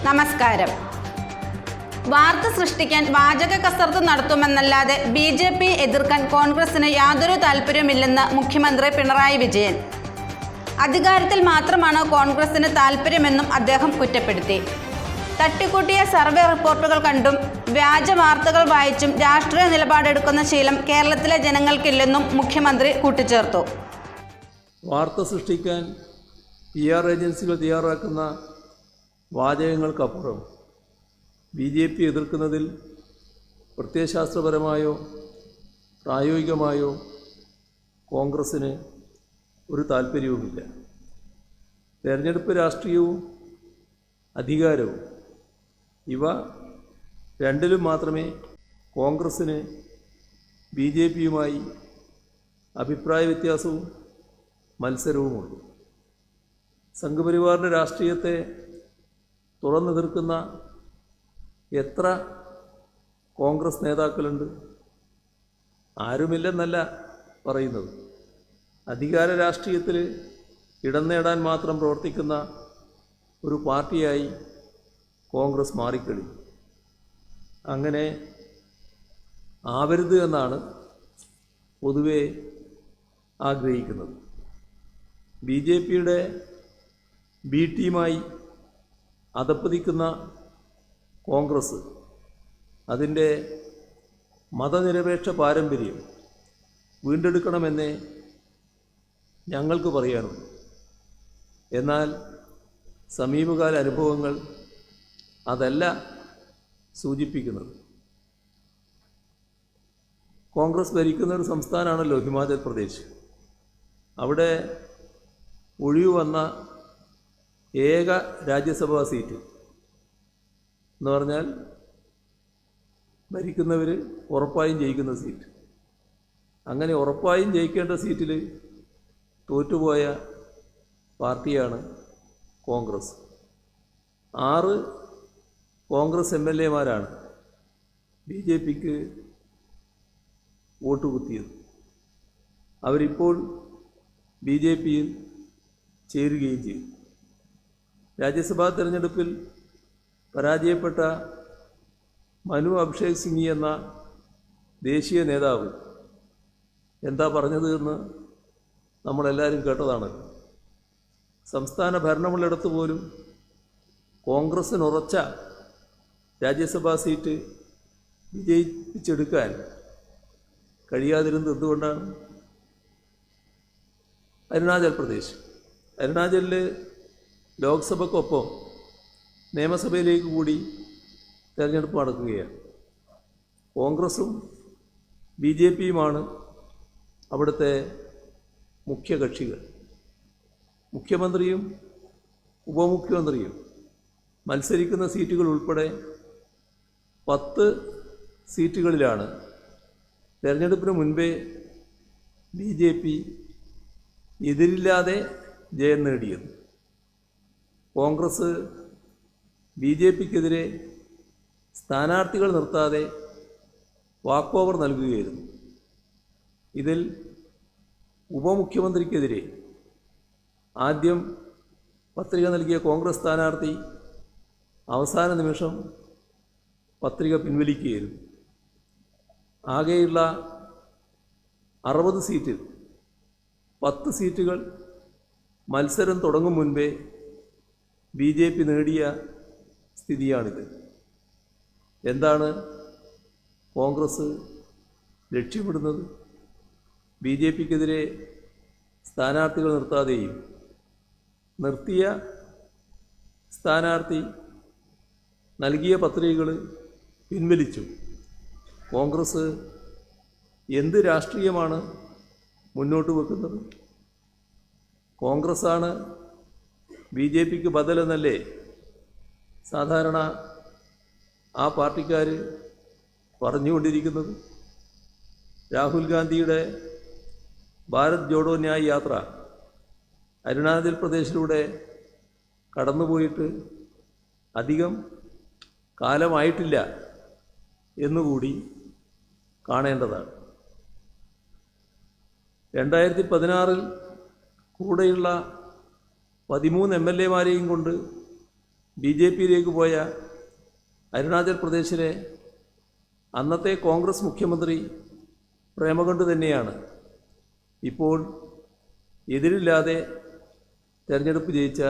നമസ്കാരം. വാർത്ത സൃഷ്ടിക്കാൻ വാചക കസർത്ത് നടത്തുമെന്നല്ലാതെ BJP എതിർക്കാൻ കോൺഗ്രസിന് യാതൊരു താല്പര്യമില്ലെന്ന് മുഖ്യമന്ത്രി പിണറായി വിജയൻ. അധികാരത്തിൽ മാത്രമാണ് കോൺഗ്രസിന് താല്പര്യമെന്നും അദ്ദേഹം കുറ്റപ്പെടുത്തി. തട്ടിക്കൂട്ടിയ സർവേ റിപ്പോർട്ടുകൾ കണ്ടും വ്യാജ വാർത്തകൾ വായിച്ചും രാഷ്ട്രീയ നിലപാടെടുക്കുന്ന ശീലം കേരളത്തിലെ ജനങ്ങൾക്കില്ലെന്നും മുഖ്യമന്ത്രി കൂട്ടിച്ചേർത്തു. വാർത്ത സൃഷ്ടിക്കാൻ PR ഏജൻസികൾ തയ്യാറാക്കുന്ന വാചകങ്ങൾക്കപ്പുറം BJP എതിർക്കുന്നതിൽ പ്രത്യയശാസ്ത്രപരമായോ പ്രായോഗികമായോ കോൺഗ്രസ്സിന് ഒരു താല്പര്യവുമില്ല. തെരഞ്ഞെടുപ്പ് രാഷ്ട്രീയവും അധികാരവും ഇവ രണ്ടിലും മാത്രമേ കോൺഗ്രസ്സിന് BJPയുമായി അഭിപ്രായ വ്യത്യാസവും മത്സരവുമുള്ളൂ. സംഘപരിവാറിൻ്റെ രാഷ്ട്രീയത്തെ തുറന്നെതിർക്കുന്ന എത്ര കോൺഗ്രസ് നേതാക്കളുണ്ട്? ആരുമില്ലെന്നല്ല പറയുന്നത്. അധികാര രാഷ്ട്രീയത്തിൽ ഇടം നേടാൻ മാത്രം പ്രവർത്തിക്കുന്ന ഒരു പാർട്ടിയായി കോൺഗ്രസ് മാറിക്കഴിഞ്ഞു. അങ്ങനെ ആവരുത് എന്നാണ് പൊതുവെ ആഗ്രഹിക്കുന്നത്. BJPയുടെ B ടീമായി അധപ്പതിക്കുന്ന കോൺഗ്രസ് അതിൻ്റെ മതനിരപേക്ഷ പാരമ്പര്യം വീണ്ടെടുക്കണമെന്നേ ഞങ്ങൾക്ക് പറയാനുള്ളൂ. എന്നാൽ സമീപകാല അനുഭവങ്ങൾ അതല്ല സൂചിപ്പിക്കുന്നത്. കോൺഗ്രസ് ഭരിക്കുന്ന ഒരു സംസ്ഥാനമാണല്ലോ ഹിമാചൽ പ്രദേശ്. അവിടെ ഒഴിവ് വന്ന ഏക രാജ്യസഭാ സീറ്റ് എന്ന് പറഞ്ഞാൽ ഭരിക്കുന്നവർ ഉറപ്പായും ജയിക്കുന്ന സീറ്റ്. അങ്ങനെ ഉറപ്പായും ജയിക്കേണ്ട സീറ്റിൽ തോറ്റുപോയ പാർട്ടിയാണ് കോൺഗ്രസ്. 6 കോൺഗ്രസ് MLAമാരാണ് BJPക്ക് വോട്ട് കുത്തിയത്. അവരിപ്പോൾ BJPയിൽ ചേരുകയും ചെയ്തു. രാജ്യസഭാ തെരഞ്ഞെടുപ്പിൽ പരാജയപ്പെട്ട മനു അഭിഷേക് സിംഗ്വി എന്ന ദേശീയ നേതാവ് എന്താ പറഞ്ഞത് എന്ന് നമ്മളെല്ലാവരും കേട്ടതാണ്. സംസ്ഥാന ഭരണമുള്ളിടത്ത് പോലും കോൺഗ്രസ്സിന് ഉറച്ച രാജ്യസഭാ സീറ്റ് വിജയിപ്പിച്ചെടുക്കാൻ കഴിയാതിരുന്നത് എന്തുകൊണ്ടാണ്? അരുണാചൽ പ്രദേശ്. അരുണാചലിൽ ലോക്സഭയ്ക്കൊപ്പം നിയമസഭയിലേക്ക് കൂടി തിരഞ്ഞെടുപ്പ് നടക്കുകയാണ്. കോൺഗ്രസും BJPയുമാണ് അവിടുത്തെ മുഖ്യ കക്ഷികൾ. മുഖ്യമന്ത്രിയും ഉപമുഖ്യമന്ത്രിയും മത്സരിക്കുന്ന സീറ്റുകൾ ഉൾപ്പെടെ 10 സീറ്റുകളിലാണ് തിരഞ്ഞെടുപ്പിന് മുൻപേ BJP എതിരില്ലാതെ ജയം നേടിയത്. കോൺഗ്രസ് BJPക്കെതിരെ സ്ഥാനാർത്ഥികൾ നിർത്താതെ വാക്ക് ഓവർ നൽകുകയായിരുന്നു. ഇതിൽ ഉപമുഖ്യമന്ത്രിക്കെതിരെ ആദ്യം പത്രിക നൽകിയ കോൺഗ്രസ് സ്ഥാനാർത്ഥി അവസാന നിമിഷം പത്രിക പിൻവലിക്കുകയായിരുന്നു. ആകെയുള്ള 60 സീറ്റിൽ 10 സീറ്റുകൾ മത്സരം തുടങ്ങും മുൻപേ BJP നേടിയ സ്ഥിതിയാണിത്. എന്താണ് കോൺഗ്രസ് ലക്ഷ്യമിടുന്നത്? BJPക്കെതിരെ സ്ഥാനാർത്ഥികൾ നിർത്താതെയും നിർത്തിയ സ്ഥാനാർത്ഥി നൽകിയ പത്രികകൾ പിൻവലിച്ചു. കോൺഗ്രസ് എന്ത് രാഷ്ട്രീയമാണ് മുന്നോട്ട് വെക്കുന്നത്? കോൺഗ്രസ്സാണ് BJPക്ക് ബദലെന്നല്ലേ സാധാരണ ആ പാർട്ടിക്കാർ പറഞ്ഞുകൊണ്ടിരിക്കുന്നത്? രാഹുൽ ഗാന്ധിയുടെ ഭാരത് ജോഡോ ന്യായ് യാത്ര അരുണാചൽ പ്രദേശിലൂടെ കടന്നുപോയിട്ട് അധികം കാലമായിട്ടില്ല എന്നുകൂടി കാണേണ്ടതാണ്. 2016 കൂടെയുള്ള 13 MLAമാരെയും കൊണ്ട് BJPയിലേക്ക് പോയ അരുണാചൽ പ്രദേശിലെ അന്നത്തെ കോൺഗ്രസ് മുഖ്യമന്ത്രി പ്രേമചന്ദ് തന്നെയാണ് ഇപ്പോൾ എതിരില്ലാതെ തെരഞ്ഞെടുപ്പ് ജയിച്ച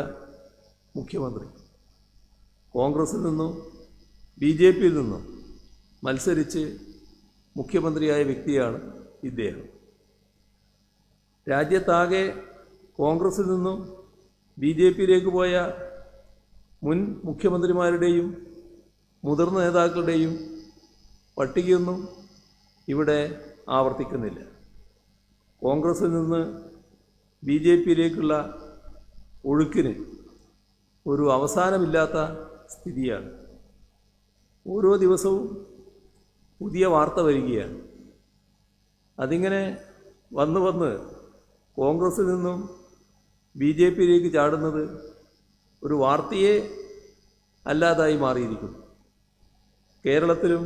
മുഖ്യമന്ത്രി. കോൺഗ്രസിൽ നിന്നും BJPയിൽ നിന്നും മത്സരിച്ച് മുഖ്യമന്ത്രിയായ വ്യക്തിയാണ് ഇദ്ദേഹം. രാജ്യത്താകെ കോൺഗ്രസിൽ നിന്നും BJPയിലേക്ക് പോയ മുൻ മുഖ്യമന്ത്രിമാരുടെയും മുതിർന്ന നേതാക്കളുടെയും പട്ടികയൊന്നും ഇവിടെ ആവർത്തിക്കുന്നില്ല. കോൺഗ്രസിൽ നിന്ന് BJPയിലേക്കുള്ള ഒഴുക്കിന് ഒരു അവസാനമില്ലാത്ത സ്ഥിതിയാണ്. ഓരോ ദിവസവും പുതിയ വാർത്ത വരികയാണ്. അതിങ്ങനെ വന്ന് കോൺഗ്രസിൽ നിന്നും BJPയിലേക്ക് ചാടുന്നത് ഒരു വാർത്തയെ അല്ലാതായി മാറിയിരിക്കുന്നു. കേരളത്തിലും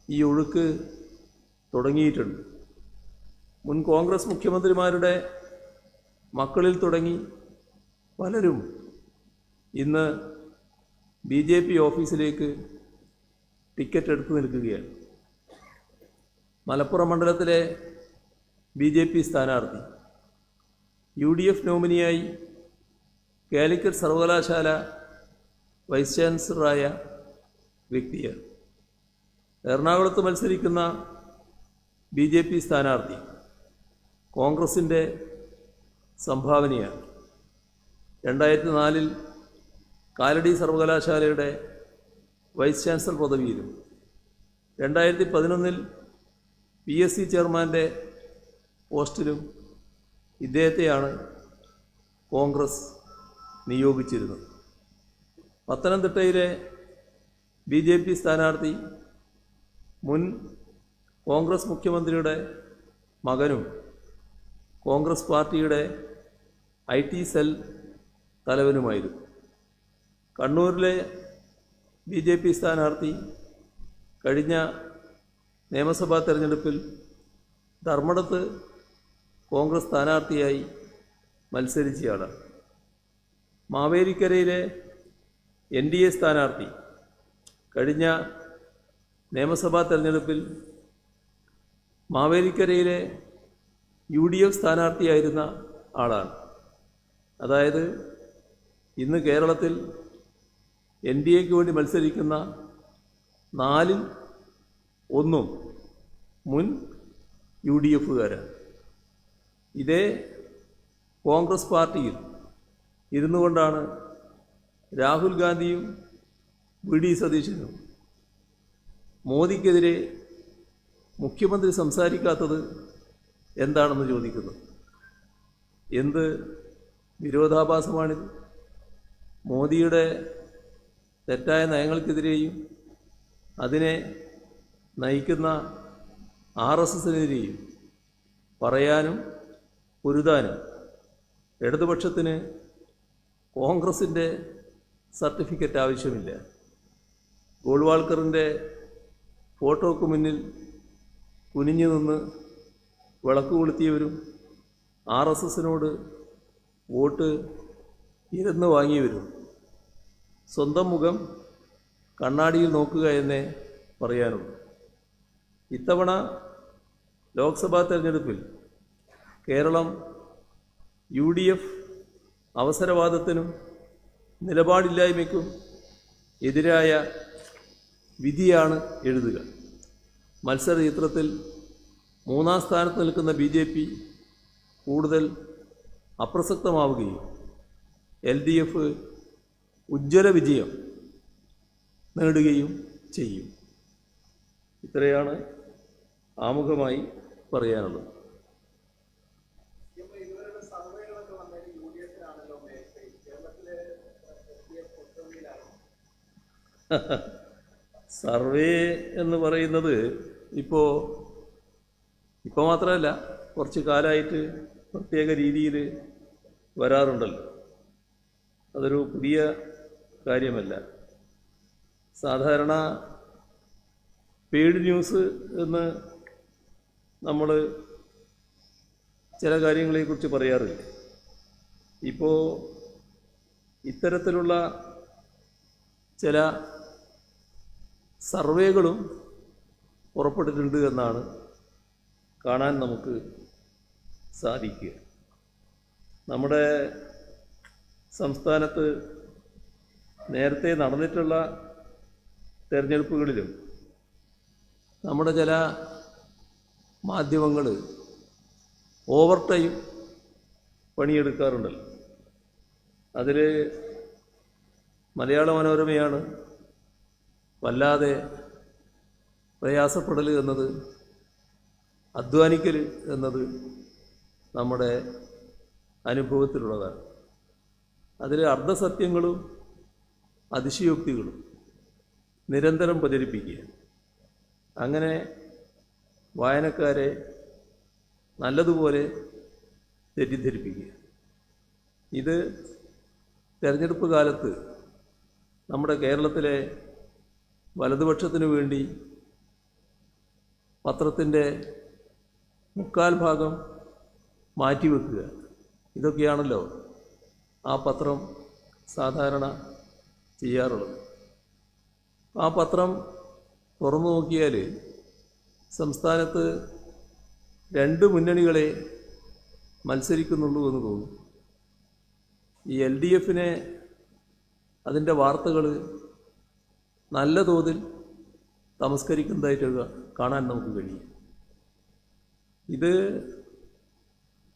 ഈ ഒഴുക്ക് തുടങ്ങിയിട്ടുണ്ട്. മുൻ കോൺഗ്രസ് മുഖ്യമന്ത്രിമാരുടെ മക്കളിൽ തുടങ്ങി പലരും ഇന്ന് BJP ഓഫീസിലേക്ക് ടിക്കറ്റ് എടുത്തു നിൽക്കുകയാണ്. മലപ്പുറം മണ്ഡലത്തിലെ BJP സ്ഥാനാർത്ഥി UDF നോമിനിയായി കാലിക്കറ്റ് സർവകലാശാല വൈസ് ചാൻസലറായ വ്യക്തിയാണ്. എറണാകുളത്ത് മത്സരിക്കുന്ന BJP സ്ഥാനാർത്ഥി കോൺഗ്രസിൻ്റെ സംഭാവനയാണ്. 2004 കാലടി സർവകലാശാലയുടെ വൈസ് ചാൻസലർ പദവിയിലും 2011 PSC ചെയർമാൻ്റെ പോസ്റ്റിലും ഇദ്ദേഹത്തെയാണ് കോൺഗ്രസ് നിയോഗിച്ചിരുന്നത്. പത്തനംതിട്ടയിലെ BJP സ്ഥാനാർത്ഥി മുൻ കോൺഗ്രസ് മുഖ്യമന്ത്രിയുടെ മകനും കോൺഗ്രസ് പാർട്ടിയുടെ IT സെൽ തലവനുമായിരുന്നു. കണ്ണൂരിലെ BJP സ്ഥാനാർത്ഥി കഴിഞ്ഞ നിയമസഭാ തെരഞ്ഞെടുപ്പിൽ ധർമ്മടത്ത് കോൺഗ്രസ് സ്ഥാനാർത്ഥിയായി മത്സരിച്ചയാളാണ്. മാവേലിക്കരയിലെ NDA സ്ഥാനാർത്ഥി കഴിഞ്ഞ നിയമസഭാ തെരഞ്ഞെടുപ്പിൽ മാവേലിക്കരയിലെ UDF സ്ഥാനാർത്ഥിയായിരുന്ന ആളാണ്. അതായത് ഇന്ന് കേരളത്തിൽ NDAക്ക് വേണ്ടി മത്സരിക്കുന്ന 4-ൽ 1 മുൻ UDFകാരാണ്. ഇതേ കോൺഗ്രസ് പാർട്ടിയിൽ ഇരുന്നു കൊണ്ടാണ് രാഹുൽ ഗാന്ധിയും VD സതീശനും മോദിക്കെതിരെ മുഖ്യമന്ത്രി സംസാരിക്കാത്തത് എന്താണെന്ന് ചോദിക്കുന്നു. എന്ത് വിരോധാഭാസമാണിത്? മോദിയുടെ തെറ്റായ നയങ്ങൾക്കെതിരെയും അതിനെ നയിക്കുന്ന RSSനെതിരെയും പറയാനും പൊരുതാനും ഇടതുപക്ഷത്തിന് കോൺഗ്രസിൻ്റെ സർട്ടിഫിക്കറ്റ് ആവശ്യമില്ല. ഗോൾവാൾക്കറിൻ്റെ ഫോട്ടോക്ക് മുന്നിൽ കുനിഞ്ഞു നിന്ന് വിളക്ക് കൊളുത്തിയവരും RSSനോട് വോട്ട് ഇരുന്ന് വാങ്ങിയവരും സ്വന്തം മുഖം കണ്ണാടിയിൽ നോക്കുക എന്നേ പറയാനുള്ളൂ. ഇത്തവണ ലോക്സഭാ തെരഞ്ഞെടുപ്പിൽ കേരളം UDF അവസരവാദത്തിനും നിലപാടില്ലായ്മയ്ക്കും എതിരായ വിധിയാണ് എഴുതുക. മത്സര ചിത്രത്തിൽ 3-ാം സ്ഥാനത്ത് നിൽക്കുന്ന BJP കൂടുതൽ അപ്രസക്തമാവുകയും LDF ഉജ്ജ്വല വിജയം നേടുകയും ചെയ്യും. ഇത്രയാണ് ആമുഖമായി പറയാനുള്ളത്. സർവേ എന്ന് പറയുന്നത് ഇപ്പോൾ മാത്രമല്ല, കുറച്ച് കാലമായിട്ട് പ്രത്യേക രീതിയിൽ വരാറുണ്ടല്ലോ. അതൊരു പുതിയ കാര്യമല്ല. സാധാരണ പെയ്ഡ് ന്യൂസ് എന്ന് നമ്മൾ ചില കാര്യങ്ങളെക്കുറിച്ച് പറയാറില്ല. ഇപ്പോൾ ഇത്തരത്തിലുള്ള ചില സർവേകളും പുറപ്പെട്ടിട്ടുണ്ട് എന്നാണ് കാണാൻ നമുക്ക് സാധിക്കുക. നമ്മുടെ സംസ്ഥാനത്ത് നേരത്തെ നടന്നിട്ടുള്ള തെരഞ്ഞെടുപ്പുകളിലും നമ്മുടെ ചില മാധ്യമങ്ങൾ ഓവർ ടൈം പണിയെടുക്കാറുണ്ടല്ലോ. അതിൽ മലയാള മനോരമയാണ് വല്ലാതെ പ്രയാസപ്പെടൽ എന്നത്, അധ്വാനിക്കൽ എന്നത് നമ്മുടെ അനുഭവത്തിലുള്ളതാണ്. അതിൽ അർദ്ധസത്യങ്ങളും അതിശയോക്തികളും നിരന്തരം പ്രചരിപ്പിക്കുക, അങ്ങനെ വായനക്കാരെ നല്ലതുപോലെ തെറ്റിദ്ധരിപ്പിക്കുക. ഇത് തെരഞ്ഞെടുപ്പ് കാലത്ത് നമ്മുടെ കേരളത്തിലെ വലതുപക്ഷത്തിനു വേണ്ടി പത്രത്തിൻ്റെ 3/4 ഭാഗം മാറ്റിവെക്കുക, ഇതൊക്കെയാണല്ലോ ആ പത്രം സാധാരണ ചെയ്യാറുള്ളത്. ആ പത്രം തുറന്നു നോക്കിയാൽ സംസ്ഥാനത്ത് 2 മുന്നണികളെ മത്സരിക്കുന്നുള്ളൂ എന്ന് തോന്നും. ഈ LDFനെ അതിൻ്റെ വാർത്തകൾ നല്ല തോതിൽ തമസ്കരിക്കുന്നതായിട്ട് കാണാൻ നമുക്ക് കഴിയും. ഇത്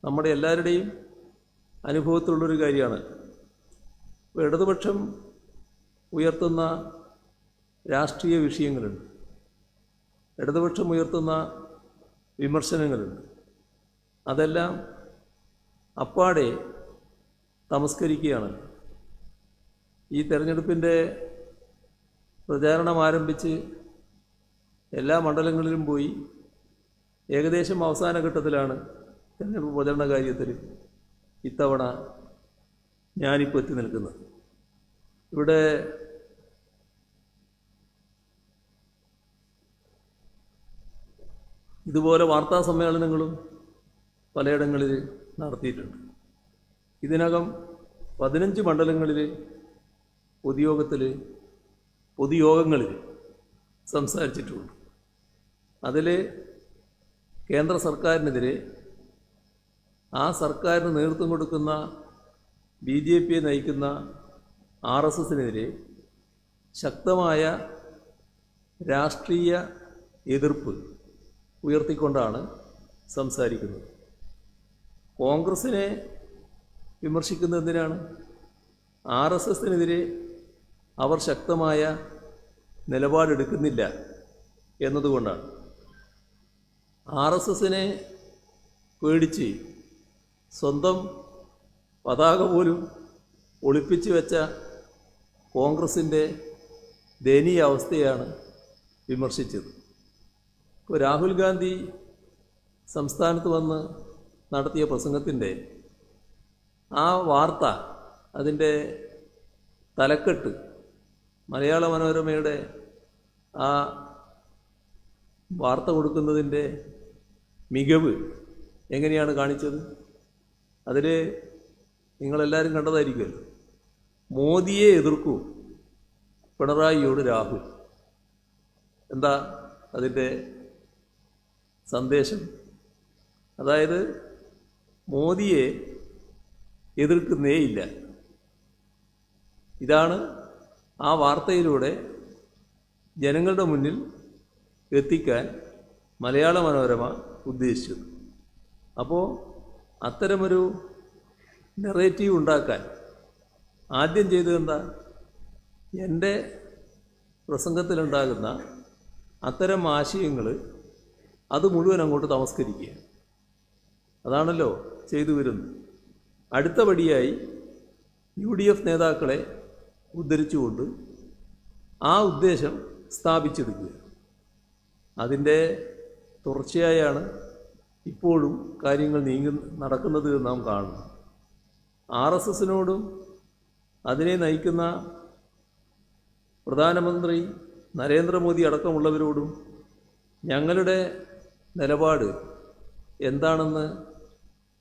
നമ്മുടെ എല്ലാവരുടെയും അനുഭവത്തിലുള്ളൊരു കാര്യമാണ്. ഇപ്പോൾ ഇടതുപക്ഷം ഉയർത്തുന്ന രാഷ്ട്രീയ വിഷയങ്ങളുണ്ട്, ഇടതുപക്ഷം ഉയർത്തുന്ന വിമർശനങ്ങളുണ്ട്. അതെല്ലാം അപ്പാടെ തമസ്കരിക്കുകയാണ്. ഈ തെരഞ്ഞെടുപ്പിൻ്റെ പ്രചാരണം ആരംഭിച്ച് എല്ലാ മണ്ഡലങ്ങളിലും പോയി ഏകദേശം അവസാന ഘട്ടത്തിലാണ് തെരഞ്ഞെടുപ്പ് പ്രചരണ കാര്യത്തിൽ ഇത്തവണ ഞാനിപ്പോൾ എത്തി നിൽക്കുന്നത്. ഇവിടെ ഇതുപോലെ വാർത്താ സമ്മേളനങ്ങളും പലയിടങ്ങളിൽ നടത്തിയിട്ടുണ്ട്. ഇതിനകം 15 മണ്ഡലങ്ങളിൽ പൊതുയോഗങ്ങളിൽ സംസാരിച്ചിട്ടുണ്ട്. അതിൽ കേന്ദ്ര സർക്കാരിനെതിരെ, ആ സർക്കാരിന് നേതൃത്വം കൊടുക്കുന്ന BJPയെ നയിക്കുന്ന RSSനെതിരെ ശക്തമായ രാഷ്ട്രീയ എതിർപ്പ് ഉയർത്തിക്കൊണ്ടാണ് സംസാരിക്കുന്നത്. കോൺഗ്രസിനെ വിമർശിക്കുന്നത് എന്തിനാണ്? RSSനെതിരെ അവർ ശക്തമായ നിലപാടെടുക്കുന്നില്ല എന്നതുകൊണ്ടാണ്. RSSനെ പേടിച്ച് സ്വന്തം പതാക പോലും ഒളിപ്പിച്ചു വെച്ച കോൺഗ്രസിൻ്റെ ദയനീയ അവസ്ഥയാണ് വിമർശിച്ചത്. ഇപ്പോൾ രാഹുൽ ഗാന്ധി സംസ്ഥാനത്ത് വന്ന് നടത്തിയ പ്രസംഗത്തിൻ്റെ ആ വാർത്ത, അതിൻ്റെ തലക്കെട്ട് മലയാള മനോരമയുടെ ആ വാർത്ത കൊടുക്കുന്നതിൻ്റെ മികവ് എങ്ങനെയാണ് കാണിച്ചത്? അതിൽ നിങ്ങളെല്ലാവരും കണ്ടതായിരിക്കുമല്ലോ. മോദിയെ എതിർക്കൂ, പിണറായിയോട് രാഹുൽ. എന്താ അതിൻ്റെ സന്ദേശം? അതായത് മോദിയെ എതിർക്കുന്നേയില്ല. ഇതാണ് ആ വാർത്തയിലൂടെ ജനങ്ങളുടെ മുന്നിൽ എത്തിക്കാൻ മലയാള മനോരമ ഉദ്ദേശിച്ചത്. അപ്പോൾ അത്തരമൊരു നെറേറ്റീവ് ഉണ്ടാക്കാൻ ആദ്യം ചെയ്തത് എന്താ? എൻ്റെ പ്രസംഗത്തിലുണ്ടാകുന്ന അത്തരം ആശയങ്ങൾ അത് മുഴുവൻ അങ്ങോട്ട് തമസ്കരിക്കുക. അതാണല്ലോ ചെയ്തു വരുന്നത്. അടുത്ത പടിയായി UDF നേതാക്കളെ ഉദ്ധരിച്ചുകൊണ്ട് ആ ഉദ്ദേശം സ്ഥാപിച്ചെടുക്കുക. അതിൻ്റെ തുടർച്ചയായാണ് ഇപ്പോഴും കാര്യങ്ങൾ നടക്കുന്നത് എന്ന് നാം കാണുന്നു. RSSനോടും അതിനെ നയിക്കുന്ന പ്രധാനമന്ത്രി നരേന്ദ്രമോദി അടക്കമുള്ളവരോടും ഞങ്ങളുടെ നിലപാട് എന്താണെന്ന്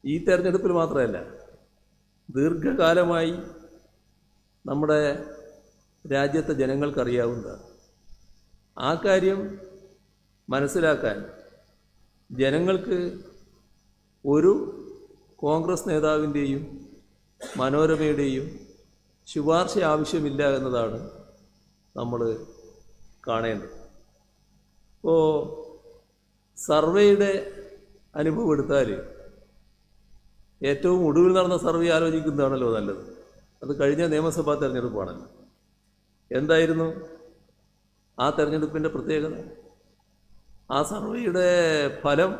ഈ തെരഞ്ഞെടുപ്പിൽ മാത്രമല്ല, ദീർഘകാലമായി നമ്മുടെ രാജ്യത്തെ ജനങ്ങൾക്കറിയാവുന്നതാണ്. ആ കാര്യം മനസ്സിലാക്കാൻ ജനങ്ങൾക്ക് ഒരു കോൺഗ്രസ് നേതാവിൻ്റെയും മനോരമയുടെയും ശുപാർശ ആവശ്യമില്ല എന്നതാണ് നമ്മൾ കാണേണ്ടത്. ഇപ്പോൾ സർവേയുടെ അനുഭവം എടുത്താൽ ഏറ്റവും ഒടുവിൽ നടന്ന സർവേ ആലോചിക്കുന്നതാണല്ലോ നല്ലത്. അത് കഴിഞ്ഞ നിയമസഭാ തെരഞ്ഞെടുപ്പാണല്ലോ. എന്തായിരുന്നു ആ തെരഞ്ഞെടുപ്പിൻ്റെ പ്രത്യേകത? ആ സർവേയുടെ ഫലം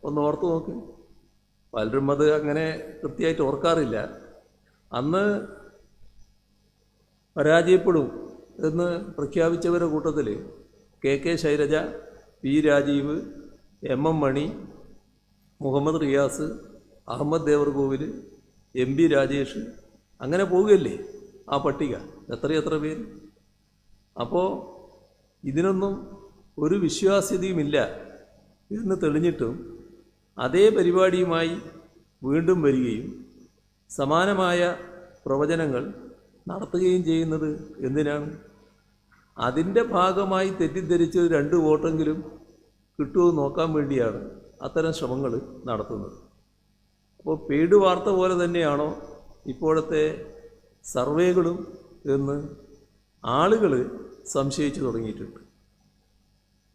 ഒന്ന് ഓർത്തു നോക്ക്. പലരും അത് അങ്ങനെ കൃത്യമായിട്ട് ഓർക്കാറില്ല. അന്ന് പരാജയപ്പെടും എന്ന് പ്രഖ്യാപിച്ചവരുടെ കൂട്ടത്തിൽ K Shailaja, P Rajeev, M Mani, Muhammad Riyas, Ahammed Devarkovil, MP Rajesh, അങ്ങനെ പോവുകയല്ലേ ആ പട്ടിക, എത്രയെത്ര പേര്. അപ്പോൾ ഇതിനൊന്നും ഒരു വിശ്വാസ്യതയുമില്ല എന്ന് തെളിഞ്ഞിട്ടും അതേ പരിപാടിയുമായി വീണ്ടും വരികയും സമാനമായ പ്രവചനങ്ങൾ നടത്തുകയും ചെയ്യുന്നത് എന്തിനാണ്? അതിൻ്റെ ഭാഗമായി തെറ്റിദ്ധരിച്ച് 2 വോട്ടെങ്കിലും കിട്ടുമെന്ന് നോക്കാൻ വേണ്ടിയാണ് അത്തരം ശ്രമങ്ങൾ നടത്തുന്നത്. അപ്പോൾ പെയ്ഡ് വാർത്ത പോലെ തന്നെയാണോ ഇപ്പോഴത്തെ സർവേകളും എന്ന് ആളുകൾ സംശയിച്ചു തുടങ്ങിയിട്ടുണ്ട്.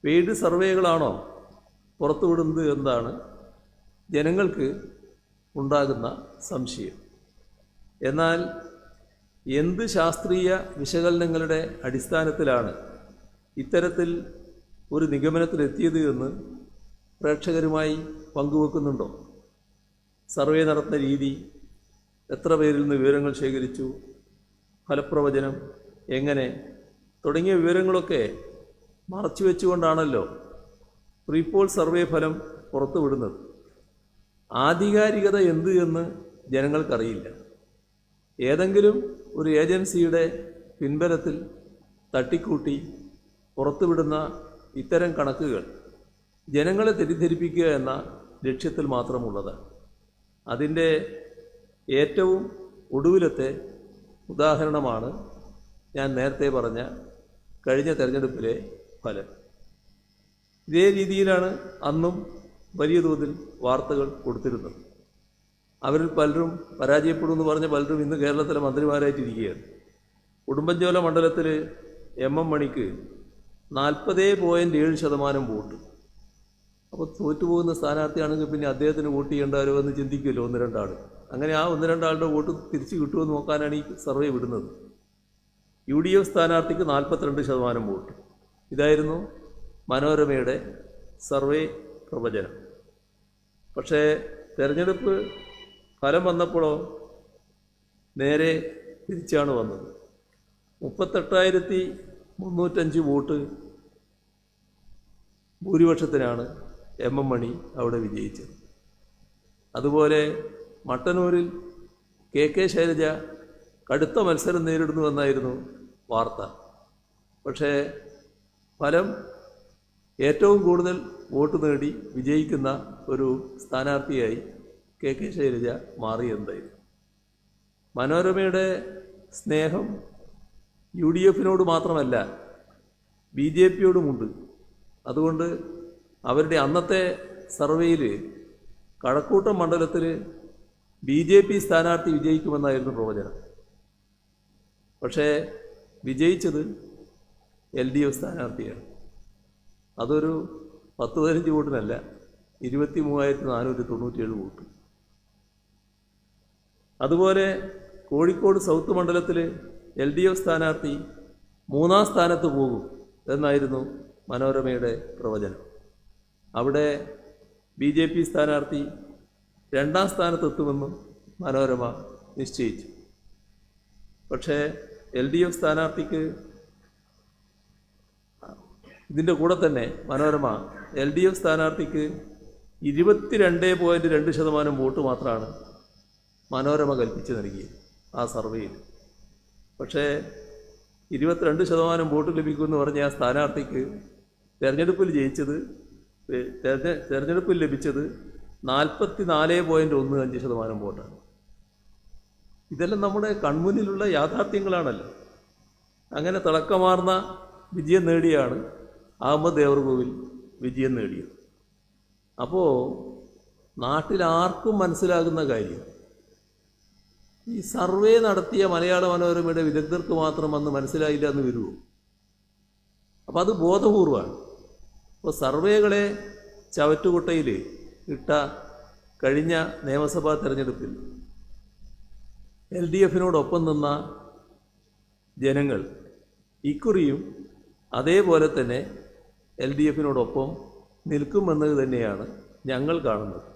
പെയ്ഡ് സർവേകളാണോ പുറത്തുവിടുന്നത് എന്നാണ് ജനങ്ങൾക്ക് ഉണ്ടാകുന്ന സംശയം. എന്നാൽ എന്ത് ശാസ്ത്രീയ വിശകലനങ്ങളുടെ അടിസ്ഥാനത്തിലാണ് ഇത്തരത്തിൽ ഒരു നിഗമനത്തിലെത്തിയത് എന്ന് പ്രേക്ഷകരുമായി പങ്കുവെക്കുന്നുണ്ടോ? സർവേ നടത്തുന്ന രീതി, എത്ര പേരിൽ നിന്ന് വിവരങ്ങൾ ശേഖരിച്ചു, ഫലപ്രവചനം എങ്ങനെ തുടങ്ങിയ വിവരങ്ങളൊക്കെ മറച്ചു വെച്ചുകൊണ്ടാണല്ലോ പ്രീപോൾ സർവേ ഫലം പുറത്തുവിടുന്നത്. ആധികാരികത എന്ത് എന്ന് ജനങ്ങൾക്കറിയില്ല. ഏതെങ്കിലും ഒരു ഏജൻസിയുടെ പിൻബലത്തിൽ തട്ടിക്കൂട്ടി പുറത്തുവിടുന്ന ഇത്തരം കണക്കുകൾ ജനങ്ങളെ തെറ്റിദ്ധരിപ്പിക്കുക എന്ന ലക്ഷ്യത്തിൽ മാത്രമുള്ളതാണ്. അതിൻ്റെ ഏറ്റവും ഒടുവിലത്തെ ഉദാഹരണമാണ് ഞാൻ നേരത്തെ പറഞ്ഞ കഴിഞ്ഞ തെരഞ്ഞെടുപ്പിലെ ഫലം. ഇതേ രീതിയിലാണ് അന്നും വലിയ തോതിൽ വാർത്തകൾ കൊടുത്തിരുന്നത്. അവരിൽ പലരും പരാജയപ്പെടുമെന്ന് പറഞ്ഞ പലരും ഇന്ന് കേരളത്തിലെ മന്ത്രിമാരായിട്ടിരിക്കുകയാണ്. ഉടുമ്പൻചോല മണ്ഡലത്തിൽ M മണിക്ക് 40.7% വോട്ട്. അപ്പോൾ തോറ്റുപോകുന്ന സ്ഥാനാർത്ഥിയാണെങ്കിൽ പിന്നെ അദ്ദേഹത്തിന് വോട്ട് ചെയ്യേണ്ടാരോ എന്ന് ചിന്തിക്കുമല്ലോ 1-2 ആൾ. അങ്ങനെ ആ 1-2 ആളുടെ വോട്ട് തിരിച്ച് കിട്ടുമെന്ന് നോക്കാനാണ് ഈ സർവേ വിടുന്നത്. UDF സ്ഥാനാർത്ഥിക്ക് 42% വോട്ട്. ഇതായിരുന്നു മനോരമയുടെ സർവേ പ്രവചനം. പക്ഷേ തെരഞ്ഞെടുപ്പ് ഫലം വന്നപ്പോഴോ നേരെ തിരിച്ചാണ് വന്നത്. 38,305 വോട്ട് ഭൂരിപക്ഷത്തിനാണ് M മണി അവിടെ വിജയിച്ചത്. അതുപോലെ മട്ടന്നൂരിൽ കെ ശൈലജ കടുത്ത മത്സരം നേരിടുന്നുവെന്നായിരുന്നു വാർത്ത. പക്ഷേ ഫലം ഏറ്റവും കൂടുതൽ വോട്ട് നേടി വിജയിക്കുന്ന ഒരു സ്ഥാനാർത്ഥിയായി കെ ശൈലജ മാറിയെന്നായിരുന്നു. മനോരമയുടെ സ്നേഹം UDFിനോട് മാത്രമല്ല BJPയോടുമുണ്ട്. അതുകൊണ്ട് അവരുടെ അന്നത്തെ സർവേയിൽ കഴക്കൂട്ടം മണ്ഡലത്തിൽ BJP സ്ഥാനാർത്ഥി വിജയിക്കുമെന്നായിരുന്നു പ്രവചനം. പക്ഷേ വിജയിച്ചത് LDF സ്ഥാനാർത്ഥിയാണ്. അതൊരു 10-15 വോട്ടിനല്ല, 23,497 വോട്ട്. അതുപോലെ കോഴിക്കോട് സൗത്ത് മണ്ഡലത്തിൽ LDF സ്ഥാനാർത്ഥി 3-ാം സ്ഥാനത്ത് പോകും എന്നായിരുന്നു മനോരമയുടെ പ്രവചനം. അവിടെ BJP സ്ഥാനാർത്ഥി 2-ാം സ്ഥാനത്തെത്തുമെന്നും മനോരമ നിശ്ചയിച്ചു. പക്ഷേ LDF സ്ഥാനാർത്ഥിക്ക് ഇതിൻ്റെ കൂടെ തന്നെ മനോരമ LDF സ്ഥാനാർത്ഥിക്ക് 22.2% വോട്ട് മാത്രമാണ് മനോരമ കൽപ്പിച്ച് നൽകിയത് ആ സർവേയിൽ. പക്ഷേ 22% വോട്ട് ലഭിക്കുമെന്ന് പറഞ്ഞ ആ സ്ഥാനാർത്ഥിക്ക് തെരഞ്ഞെടുപ്പിൽ ലഭിച്ചത് 44.15% വോട്ടാണ്. ഇതെല്ലാം നമ്മുടെ കൺമുന്നിലുള്ള യാഥാർത്ഥ്യങ്ങളാണല്ലോ. അങ്ങനെ തിളക്കമാർന്ന വിജയം നേടിയാണ് അഹമ്മദ് ദേവർകോവിൽ വിജയം നേടിയത്. അപ്പോൾ നാട്ടിലാർക്കും മനസ്സിലാകുന്ന കാര്യം, ഈ സർവേ നടത്തിയ മലയാള മനോരമയുടെ വിദഗ്ധർക്ക് മാത്രം അന്ന് മനസ്സിലായില്ല എന്ന് വരുമോ? അപ്പോൾ അത് ബോധപൂർവമാണ്. അപ്പോൾ സർവേകളെ ചവറ്റുകുട്ടയിൽ ഇട്ട കഴിഞ്ഞ നിയമസഭാ തെരഞ്ഞെടുപ്പിൽ LDFിനോടൊപ്പം നിന്ന ജനങ്ങൾ ഇക്കുറിയും അതേപോലെ തന്നെ LDFിനോടൊപ്പം നിൽക്കുമെന്നത് തന്നെയാണ് ഞങ്ങൾ കാണുന്നത്.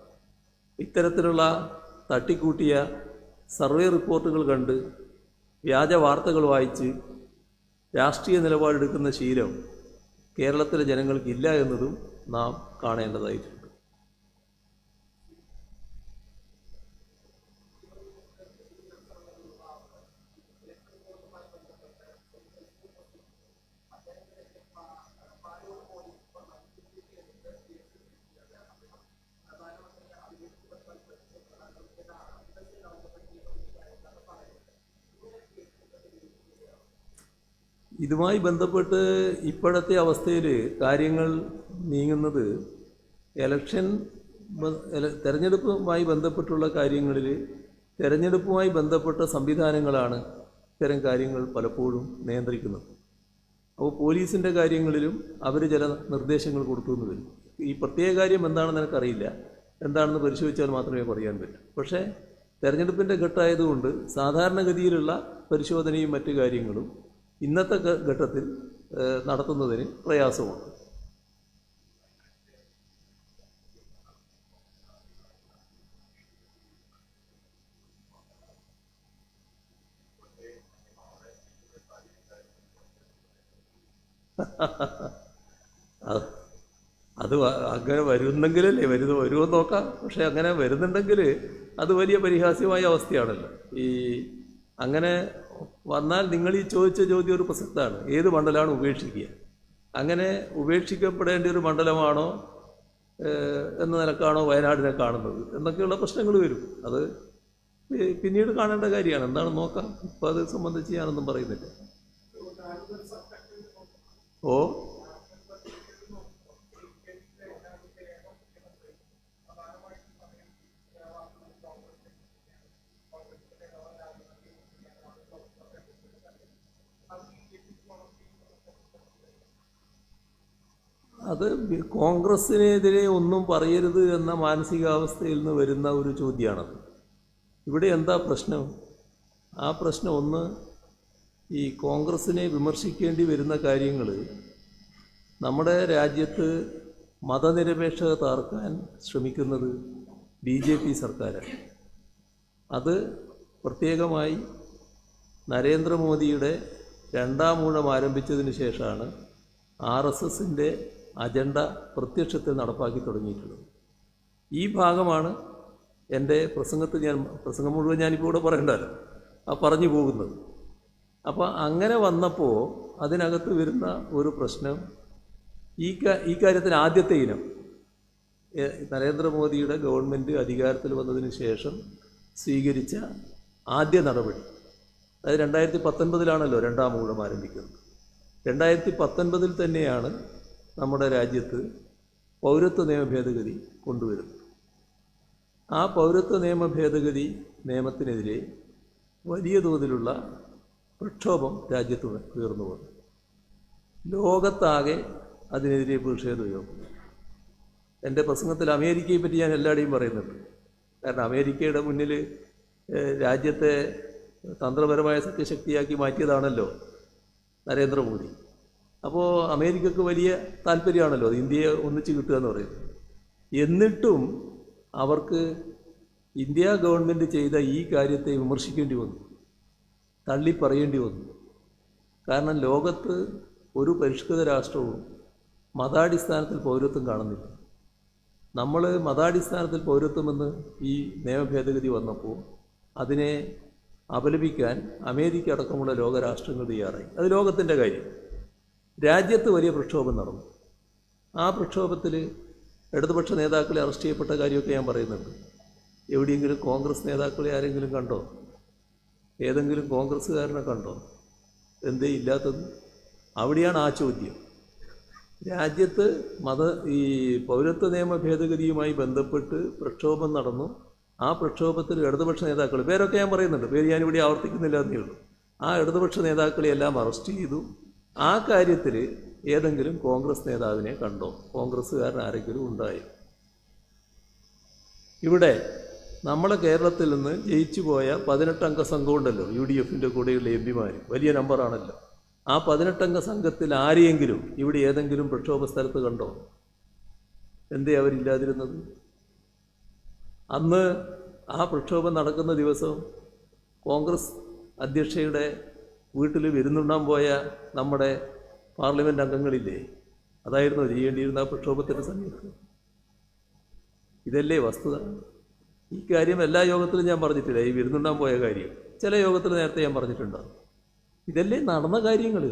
ഇത്തരത്തിലുള്ള തട്ടിക്കൂട്ടിയ സർവേ റിപ്പോർട്ടുകൾ കണ്ട് വ്യാജ വാർത്തകൾ വായിച്ച് രാഷ്ട്രീയ നിലപാടെടുക്കുന്ന ശീലം കേരളത്തിലെ ജനങ്ങൾക്കില്ല എന്നതും നാം കാണേണ്ടതായിട്ടുണ്ട്. ഇതുമായി ബന്ധപ്പെട്ട് ഇപ്പോഴത്തെ അവസ്ഥയിൽ കാര്യങ്ങൾ നീങ്ങുന്നത് തെരഞ്ഞെടുപ്പുമായി ബന്ധപ്പെട്ടുള്ള കാര്യങ്ങളിൽ തെരഞ്ഞെടുപ്പുമായി ബന്ധപ്പെട്ട സംവിധാനങ്ങളാണ് ഇത്തരം കാര്യങ്ങൾ പലപ്പോഴും നിയന്ത്രിക്കുന്നത്. അപ്പോൾ പോലീസിൻ്റെ കാര്യങ്ങളിലും അവർ ചില നിർദ്ദേശങ്ങൾ കൊടുത്തു എന്ന് വരും. ഈ പ്രത്യേക കാര്യം എന്താണെന്ന് എനിക്കറിയില്ല, എന്താണെന്ന് പരിശോധിച്ചാൽ മാത്രമേ പറയാൻ പറ്റൂ. പക്ഷേ തെരഞ്ഞെടുപ്പിൻ്റെ ഘട്ടമായതുകൊണ്ട് സാധാരണഗതിയിലുള്ള പരിശോധനയും മറ്റു കാര്യങ്ങളും ഇന്നത്തെ ഘട്ടത്തിൽ നടത്തുന്നതിന് പ്രയാസമുണ്ട്. അത് അങ്ങനെ വരുന്നെങ്കിലല്ലേ വരുമോ നോക്കാം. പക്ഷെ അങ്ങനെ വരുന്നുണ്ടെങ്കിൽ അത് വലിയ പരിഹാസ്യമായ അവസ്ഥയാണല്ലോ. അങ്ങനെ വന്നാൽ നിങ്ങൾ ഈ ചോദിച്ച ചോദ്യം ഒരു പ്രസക്തമാണ്. ഏത് മണ്ഡലമാണ് ഉപേക്ഷിക്കുക? അങ്ങനെ ഉപേക്ഷിക്കപ്പെടേണ്ട ഒരു മണ്ഡലമാണോ എന്ന നിലക്കാണോ വയനാടിനെ കാണുന്നത് എന്നൊക്കെയുള്ള പ്രശ്നങ്ങൾ വരും. അത് പിന്നീട് കാണേണ്ട കാര്യമാണ്. എന്താണെന്ന് നോക്കാം. ഇപ്പോൾ അത് സംബന്ധിച്ച് ഞാനൊന്നും പറയുന്നില്ല. ഓ അത് കോൺഗ്രസ്സിനെതിരെ ഒന്നും പറയരുത് എന്ന മാനസികാവസ്ഥയിൽ നിന്ന് വരുന്ന ഒരു ചോദ്യമാണത്. ഇവിടെ എന്താ പ്രശ്നം? ആ പ്രശ്നം ഒന്ന്, ഈ കോൺഗ്രസ്സിനെ വിമർശിക്കേണ്ടി വരുന്ന കാര്യങ്ങൾ നമ്മുടെ രാജ്യത്ത് മതനിരപേക്ഷത തകർക്കാൻ ശ്രമിക്കുന്നത് BJP സർക്കാരാണ്. അത് പ്രത്യേകമായി നരേന്ദ്രമോദിയുടെ രണ്ടാം ഊഴം ആരംഭിച്ചതിന് ശേഷമാണ് RSSൻ്റെ അജണ്ട പ്രത്യക്ഷത്തിൽ നടപ്പാക്കി തുടങ്ങിയിട്ടുള്ളത്. ഈ ഭാഗമാണ് എൻ്റെ പ്രസംഗം മുഴുവൻ ഞാനിപ്പോൾ ഇവിടെ പറയേണ്ടല്ലോ, പറഞ്ഞു പോകുന്നത്. അപ്പോൾ അങ്ങനെ വന്നപ്പോൾ അതിനകത്ത് വരുന്ന ഒരു പ്രശ്നം, ഈ കാര്യത്തിൽ ആദ്യത്തെ ഇനം നരേന്ദ്രമോദിയുടെ ഗവൺമെൻറ് അധികാരത്തിൽ വന്നതിന് ശേഷം സ്വീകരിച്ച ആദ്യ നടപടി, അതായത് 2019 രണ്ടാം ഊഴം ആരംഭിക്കുന്നത്. 2019 തന്നെയാണ് നമ്മുടെ രാജ്യത്ത് പൗരത്വ നിയമ ഭേദഗതി കൊണ്ടുവരുന്നത്. ആ പൗരത്വ നിയമ ഭേദഗതി നിയമത്തിനെതിരെ വലിയ തോതിലുള്ള പ്രക്ഷോഭം രാജ്യത്ത് ഉയർന്നു വന്നു. ലോകത്താകെ അതിനെതിരെ പ്രതിഷേധം. എൻ്റെ പ്രസംഗത്തിൽ അമേരിക്കയെ പറ്റി ഞാൻ എല്ലാവരുടെയും പറയുന്നുണ്ട്. കാരണം അമേരിക്കയുടെ മുന്നിൽ രാജ്യത്തെ തന്ത്രപരമായ സത്യശക്തിയാക്കി മാറ്റിയതാണല്ലോ നരേന്ദ്രമോദി. അപ്പോൾ അമേരിക്കക്ക് വലിയ താല്പര്യമാണല്ലോ ഇന്ത്യയെ ഒന്നിച്ച് കിട്ടുക എന്ന് പറയുന്നത്. എന്നിട്ടും അവർക്ക് ഇന്ത്യ ഗവൺമെൻറ് ചെയ്ത ഈ കാര്യത്തെ വിമർശിക്കേണ്ടി വന്നു, തള്ളിപ്പറയേണ്ടി വന്നു. കാരണം ലോകത്ത് ഒരു പരിഷ്കൃത രാഷ്ട്രവും മതാടിസ്ഥാനത്തിൽ പൗരത്വം കാണുന്നില്ല. നമ്മൾ മതാടിസ്ഥാനത്തിൽ പൗരത്വമെന്ന് ഈ നിയമ ഭേദഗതി വന്നപ്പോൾ അതിനെ അപലപിക്കാൻ അമേരിക്ക അടക്കമുള്ള ലോകരാഷ്ട്രങ്ങൾ തയ്യാറായി. അത് ലോകത്തിൻ്റെ കാര്യം. രാജ്യത്ത് വലിയ പ്രക്ഷോഭം നടന്നു. ആ പ്രക്ഷോഭത്തിൽ ഇടതുപക്ഷ നേതാക്കളെ അറസ്റ്റ് ചെയ്യപ്പെട്ട കാര്യമൊക്കെ ഞാൻ പറയുന്നുണ്ട്. എവിടെയെങ്കിലും കോൺഗ്രസ് നേതാക്കളെ ആരെങ്കിലും കണ്ടോ? ഏതെങ്കിലും കോൺഗ്രസ്സുകാരനെ കണ്ടോ? എന്തേ ഇല്ലാത്തത്? അവിടെയാണ് ആ ചോദ്യം. രാജ്യത്ത് ഈ പൗരത്വ നിയമ ഭേദഗതിയുമായി ബന്ധപ്പെട്ട് പ്രക്ഷോഭം നടന്നു. ആ പ്രക്ഷോഭത്തിൽ ഇടതുപക്ഷ നേതാക്കൾ, പേരൊക്കെ ഞാൻ പറയുന്നുണ്ട്, പേര് ഞാനിവിടെ ആവർത്തിക്കുന്നില്ല എന്നേ ഉള്ളൂ, ആ ഇടതുപക്ഷ നേതാക്കളെയെല്ലാം അറസ്റ്റ് ചെയ്തു. ആ കാര്യത്തിൽ ഏതെങ്കിലും കോൺഗ്രസ് നേതാവിനെ കണ്ടോ? കോൺഗ്രസ്സുകാരൻ ആരെങ്കിലും ഉണ്ടായോ? ഇവിടെ നമ്മളെ കേരളത്തിൽ നിന്ന് ജയിച്ചു പോയ 18 അംഗ സംഘമുണ്ടല്ലോ, UDFൻ്റെ കൂടെയുള്ള MP-മാർ, വലിയ നമ്പറാണല്ലോ. ആ 18 അംഗ സംഘത്തിൽ ആരെയെങ്കിലും ഇവിടെ ഏതെങ്കിലും പ്രക്ഷോഭ സ്ഥലത്ത് കണ്ടോ? എന്തേ അവരില്ലാതിരുന്നത്? അന്ന് ആ പ്രക്ഷോഭം നടക്കുന്ന ദിവസം കോൺഗ്രസ് അധ്യക്ഷയുടെ വീട്ടിൽ വിരുന്നുണ്ണാൻ പോയ നമ്മുടെ പാർലമെൻറ്റ് അംഗങ്ങളില്ലേ, അതായിരുന്നു ചെയ്യേണ്ടിയിരുന്ന ആ പ്രക്ഷോഭത്തിൻ്റെ സമയത്ത്. ഇതല്ലേ വസ്തുത? ഈ കാര്യം എല്ലാ യോഗത്തിലും ഞാൻ പറഞ്ഞിട്ടില്ല, ഈ വിരുന്നുണ്ണാൻ പോയ കാര്യം ചില യോഗത്തിൽ നേരത്തെ ഞാൻ പറഞ്ഞിട്ടുണ്ടാകും. ഇതല്ലേ നടന്ന കാര്യങ്ങൾ,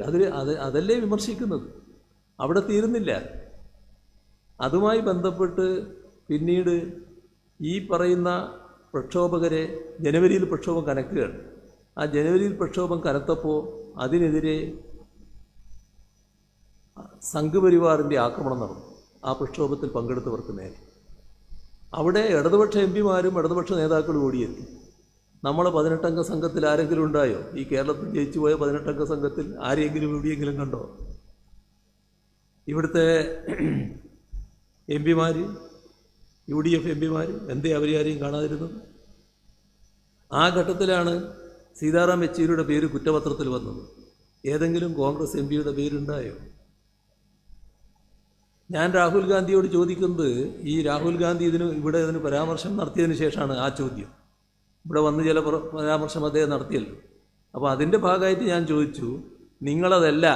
അതല്ലേ വിമർശിക്കുന്നത്. അവിടെ തീരുന്നില്ല. അതുമായി ബന്ധപ്പെട്ട് പിന്നീട് ഈ പറയുന്ന പ്രക്ഷോഭകരെ ജനുവരിയിൽ പ്രക്ഷോഭം കനക്കുകയാണ്. ആ ജനുവരിയിൽ പ്രക്ഷോഭം കനത്തപ്പോൾ അതിനെതിരെ സംഘപരിവാറിൻ്റെ ആക്രമണം നടന്നു ആ പ്രക്ഷോഭത്തിൽ പങ്കെടുത്തവർക്ക് നേരെ. അവിടെ ഇടതുപക്ഷ MP-മാരും ഇടതുപക്ഷ നേതാക്കളും ഓടിയെത്തി. നമ്മളെ 18 അംഗ സംഘത്തിൽ ആരെങ്കിലും ഉണ്ടായോ? ഈ കേരളത്തിൽ ജയിച്ചു പോയ 18 അംഗ സംഘത്തിൽ ആരെയെങ്കിലും എവിടെയെങ്കിലും കണ്ടോ? ഇവിടുത്തെ MP-മാർ, UDF MP-മാർ എന്തേ അവരെയാരെയും കാണാതിരുന്നത്? ആ ഘട്ടത്തിലാണ് സീതാറാം യെച്ചൂരിയുടെ പേര് കുറ്റപത്രത്തിൽ വന്നത്. ഏതെങ്കിലും കോൺഗ്രസ് MP-യുടെ പേരുണ്ടായോ? ഞാൻ രാഹുൽ ഗാന്ധിയോട് ചോദിക്കുന്നത്, ഈ രാഹുൽ ഗാന്ധി ഇതിന് പരാമർശം നടത്തിയതിന് ശേഷമാണ് ആ ചോദ്യം. ഇവിടെ വന്ന് ചില പരാമർശം അദ്ദേഹം നടത്തിയല്ലോ. അപ്പോൾ അതിൻ്റെ ഭാഗമായിട്ട് ഞാൻ ചോദിച്ചു, നിങ്ങളതല്ല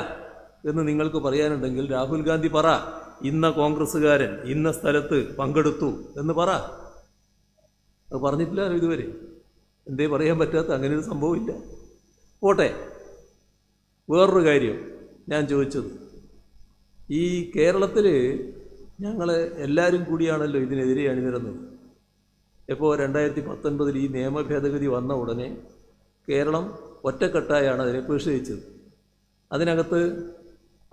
എന്ന് നിങ്ങൾക്ക് പറയാനുണ്ടെങ്കിൽ രാഹുൽ ഗാന്ധി പറ, ഇന്ന കോൺഗ്രസ്സുകാരൻ ഇന്ന സ്ഥലത്ത് പങ്കെടുത്തു എന്ന് പറ. അത് പറഞ്ഞിട്ടില്ല ഇതുവരെ. എന്തേ പറയാൻ പറ്റാത്ത? അങ്ങനെ ഒരു സംഭവമില്ല. പോട്ടെ, വേറൊരു കാര്യം ഞാൻ ചോദിച്ചത്, ഈ കേരളത്തിൽ ഞങ്ങൾ എല്ലാവരും കൂടിയാണല്ലോ ഇതിനെതിരെ അണിനിരന്നത്. ഇപ്പോൾ 2019 ഈ നിയമ ഭേദഗതി വന്ന ഉടനെ കേരളം ഒറ്റക്കെട്ടായാണ് അതിനെ പ്രതിഷേധിച്ചത്. അതിനകത്ത്